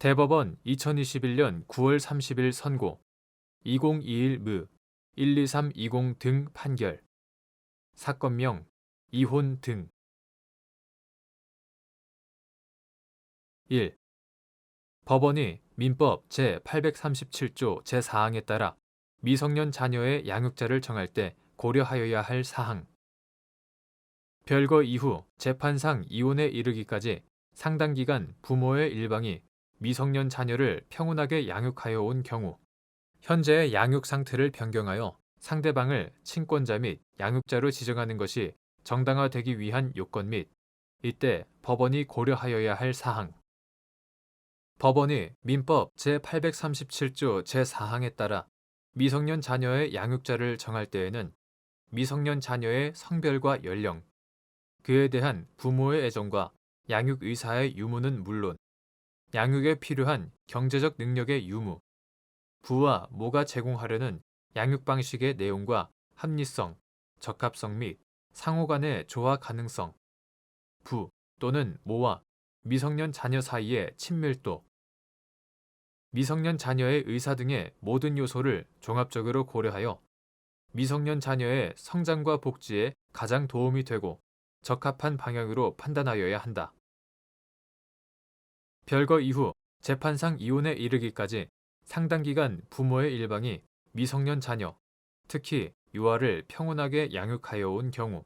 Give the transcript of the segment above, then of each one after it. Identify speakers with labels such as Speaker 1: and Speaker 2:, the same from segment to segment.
Speaker 1: 대법원 2021년 9월 30일 선고 2021 무 12320 등 판결 사건명 이혼 등 1. 법원이 민법 제837조 제4항에 따라 미성년 자녀의 양육자를 정할 때 고려하여야 할 사항 별거 이후 재판상 이혼에 이르기까지 상당 기간 부모의 일방이 미성년 자녀를 평온하게 양육하여 온 경우 현재의 양육 상태를 변경하여 상대방을 친권자 및 양육자로 지정하는 것이 정당화되기 위한 요건 및 이때 법원이 고려하여야 할 사항 법원이 민법 제837조 제4항에 따라 미성년 자녀의 양육자를 정할 때에는 미성년 자녀의 성별과 연령, 그에 대한 부모의 애정과 양육 의사의 유무는 물론 양육에 필요한 경제적 능력의 유무, 부와 모가 제공하려는 양육 방식의 내용과 합리성, 적합성 및 상호 간의 조화 가능성, 부 또는 모와 미성년 자녀 사이의 친밀도, 미성년 자녀의 의사 등의 모든 요소를 종합적으로 고려하여 미성년 자녀의 성장과 복지에 가장 도움이 되고 적합한 방향으로 판단하여야 한다. 별거 이후 재판상 이혼에 이르기까지 상당 기간 부모의 일방이 미성년 자녀, 특히 유아를 평온하게 양육하여 온 경우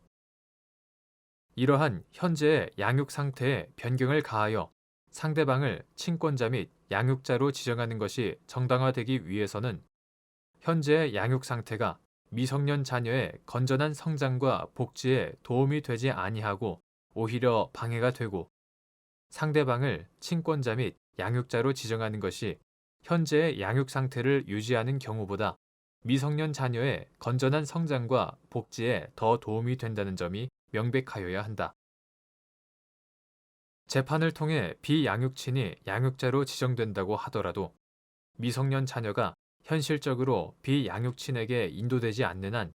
Speaker 1: 이러한 현재의 양육 상태에 변경을 가하여 상대방을 친권자 및 양육자로 지정하는 것이 정당화되기 위해서는 현재의 양육 상태가 미성년 자녀의 건전한 성장과 복지에 도움이 되지 아니하고 오히려 방해가 되고 상대방을 친권자 및 양육자로 지정하는 것이 현재의 양육 상태를 유지하는 경우보다 미성년 자녀의 건전한 성장과 복지에 더 도움이 된다는 점이 명백하여야 한다. 재판을 통해 비양육친이 양육자로 지정된다고 하더라도 미성년 자녀가 현실적으로 비양육친에게 인도되지 않는 한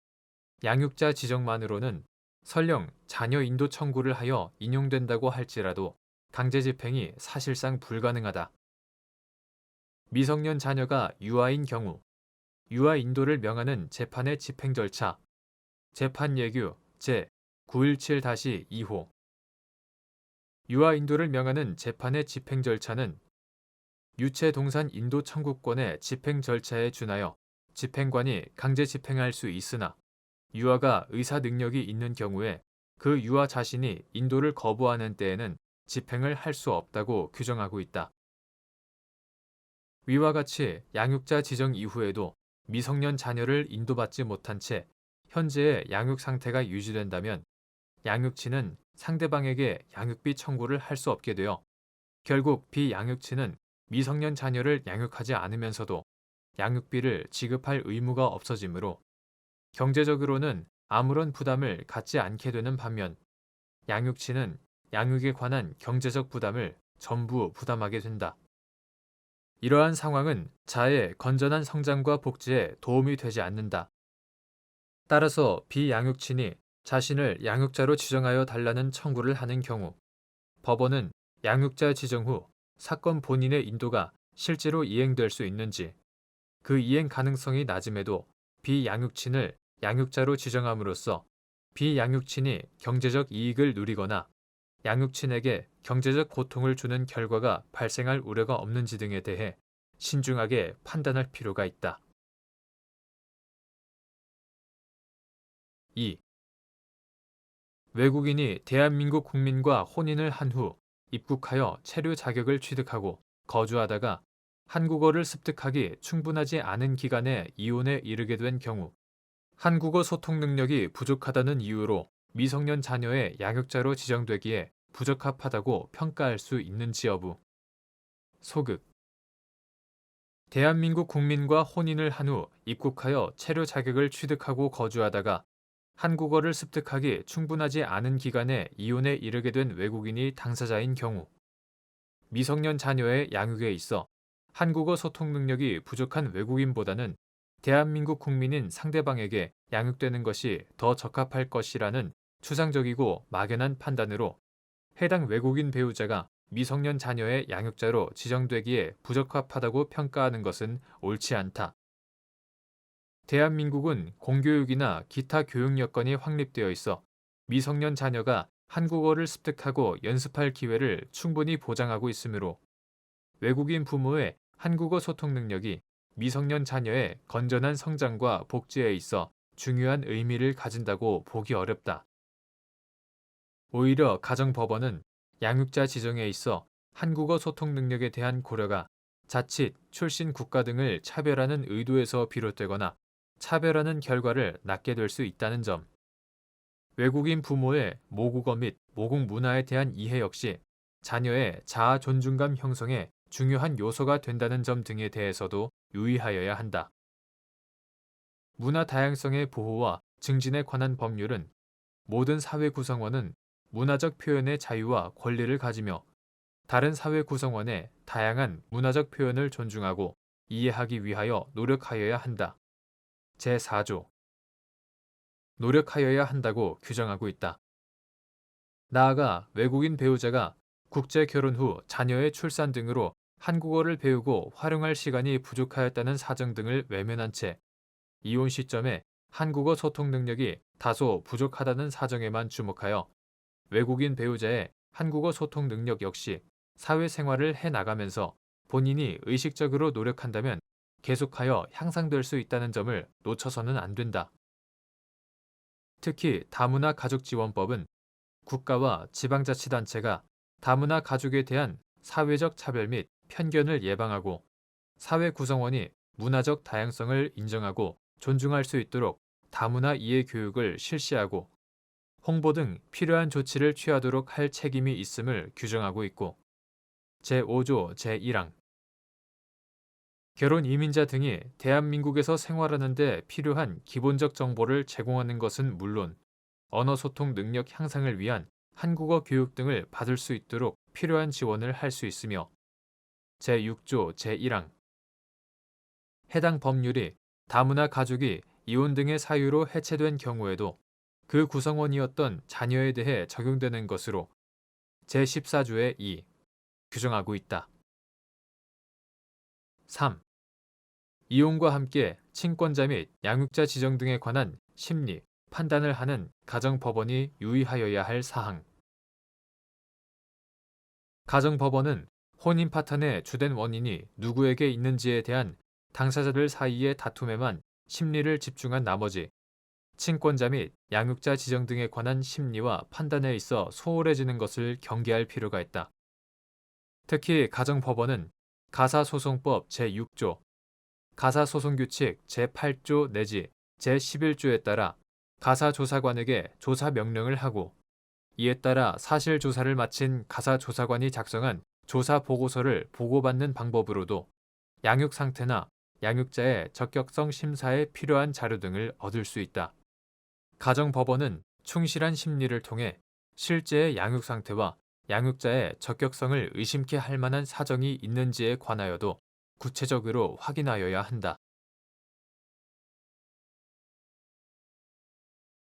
Speaker 1: 양육자 지정만으로는 설령 자녀 인도 청구를 하여 인용된다고 할지라도 강제 집행이 사실상 불가능하다. 미성년 자녀가 유아인 경우 유아 인도를 명하는 재판의 집행 절차 재판 예규 제917-2호 유아 인도를 명하는 재판의 집행 절차는 유체 동산 인도 청구권의 집행 절차에 준하여 집행관이 강제 집행할 수 있으나 유아가 의사 능력이 있는 경우에 그 유아 자신이 인도를 거부하는 때에는 집행을 할 수 없다고 규정하고 있다. 위와 같이 양육자 지정 이후에도 미성년 자녀를 인도받지 못한 채 현재의 양육 상태가 유지된다면 양육친은 상대방에게 양육비 청구를 할 수 없게 되어 결국 비양육친은 미성년 자녀를 양육하지 않으면서도 양육비를 지급할 의무가 없어지므로 경제적으로는 아무런 부담을 갖지 않게 되는 반면 양육친은 양육에 관한 경제적 부담을 전부 부담하게 된다. 이러한 상황은 자의 건전한 성장과 복지에 도움이 되지 않는다. 따라서 비양육친이 자신을 양육자로 지정하여 달라는 청구를 하는 경우 법원은 양육자 지정 후 사건 본인의 인도가 실제로 이행될 수 있는지 그 이행 가능성이 낮음에도 비양육친을 양육자로 지정함으로써 비양육친이 경제적 이익을 누리거나 양육친에게 경제적 고통을 주는 결과가 발생할 우려가 없는지 등에 대해 신중하게 판단할 필요가 있다. 2. 외국인이 대한민국 국민과 혼인을 한 후 입국하여 체류 자격을 취득하고 거주하다가 한국어를 습득하기 충분하지 않은 기간에 이혼에 이르게 된 경우 한국어 소통 능력이 부족하다는 이유로 미성년 자녀의 양육자로 지정되기에 부적합하다고 평가할 수 있는지 여부. 소극 대한민국 국민과 혼인을 한 후 입국하여 체류 자격을 취득하고 거주하다가 한국어를 습득하기 충분하지 않은 기간에 이혼에 이르게 된 외국인이 당사자인 경우 미성년 자녀의 양육에 있어 한국어 소통 능력이 부족한 외국인보다는 대한민국 국민인 상대방에게 양육되는 것이 더 적합할 것이라는 추상적이고 막연한 판단으로 해당 외국인 배우자가 미성년 자녀의 양육자로 지정되기에 부적합하다고 평가하는 것은 옳지 않다. 대한민국은 공교육이나 기타 교육 여건이 확립되어 있어 미성년 자녀가 한국어를 습득하고 연습할 기회를 충분히 보장하고 있으므로 외국인 부모의 한국어 소통 능력이 미성년 자녀의 건전한 성장과 복지에 있어 중요한 의미를 가진다고 보기 어렵다. 오히려 가정법원은 양육자 지정에 있어 한국어 소통 능력에 대한 고려가 자칫, 출신 국가 등을 차별하는 의도에서 비롯되거나 차별하는 결과를 낳게 될 수 있다는 점, 외국인 부모의 모국어 및 모국 문화에 대한 이해 역시 자녀의 자아 존중감 형성에 중요한 요소가 된다는 점 등에 대해서도 유의하여야 한다. 문화 다양성의 보호와 증진에 관한 법률은 모든 사회 구성원은 문화적 표현의 자유와 권리를 가지며 다른 사회 구성원의 다양한 문화적 표현을 존중하고 이해하기 위하여 노력하여야 한다. 제4조 노력하여야 한다고 규정하고 있다. 나아가 외국인 배우자가 국제 결혼 후 자녀의 출산 등으로 한국어를 배우고 활용할 시간이 부족하였다는 사정 등을 외면한 채 이혼 시점에 한국어 소통 능력이 다소 부족하다는 사정에만 주목하여 외국인 배우자의 한국어 소통 능력 역시 사회생활을 해나가면서 본인이 의식적으로 노력한다면 계속하여 향상될 수 있다는 점을 놓쳐서는 안 된다. 특히 다문화 가족지원법은 국가와 지방자치단체가 다문화 가족에 대한 사회적 차별 및 편견을 예방하고 사회 구성원이 문화적 다양성을 인정하고 존중할 수 있도록 다문화 이해 교육을 실시하고 홍보 등 필요한 조치를 취하도록 할 책임이 있음을 규정하고 있고 제5조 제1항 결혼 이민자 등이 대한민국에서 생활하는 데 필요한 기본적 정보를 제공하는 것은 물론 언어 소통 능력 향상을 위한 한국어 교육 등을 받을 수 있도록 필요한 지원을 할 수 있으며 제6조 제1항 해당 법률이 다문화 가족이 이혼 등의 사유로 해체된 경우에도 그 구성원이었던 자녀에 대해 적용되는 것으로 제14조의 2 규정하고 있다. 3. 이혼과 함께 친권자 및 양육자 지정 등에 관한 심리, 판단을 하는 가정법원이 유의하여야 할 사항. 가정법원은 혼인 파탄의 주된 원인이 누구에게 있는지에 대한 당사자들 사이의 다툼에만 심리를 집중한 나머지 친권자 및 양육자 지정 등에 관한 심리와 판단에 있어 소홀해지는 것을 경계할 필요가 있다. 특히 가정법원은 가사소송법 제6조, 가사소송규칙 제8조 내지 제11조에 따라 가사조사관에게 조사 명령을 하고 이에 따라 사실조사를 마친 가사조사관이 작성한 조사보고서를 보고받는 방법으로도 양육 상태나 양육자의 적격성 심사에 필요한 자료 등을 얻을 수 있다. 가정법원은 충실한 심리를 통해 실제의 양육 상태와 양육자의 적격성을 의심케 할 만한 사정이 있는지에 관하여도 구체적으로 확인하여야 한다.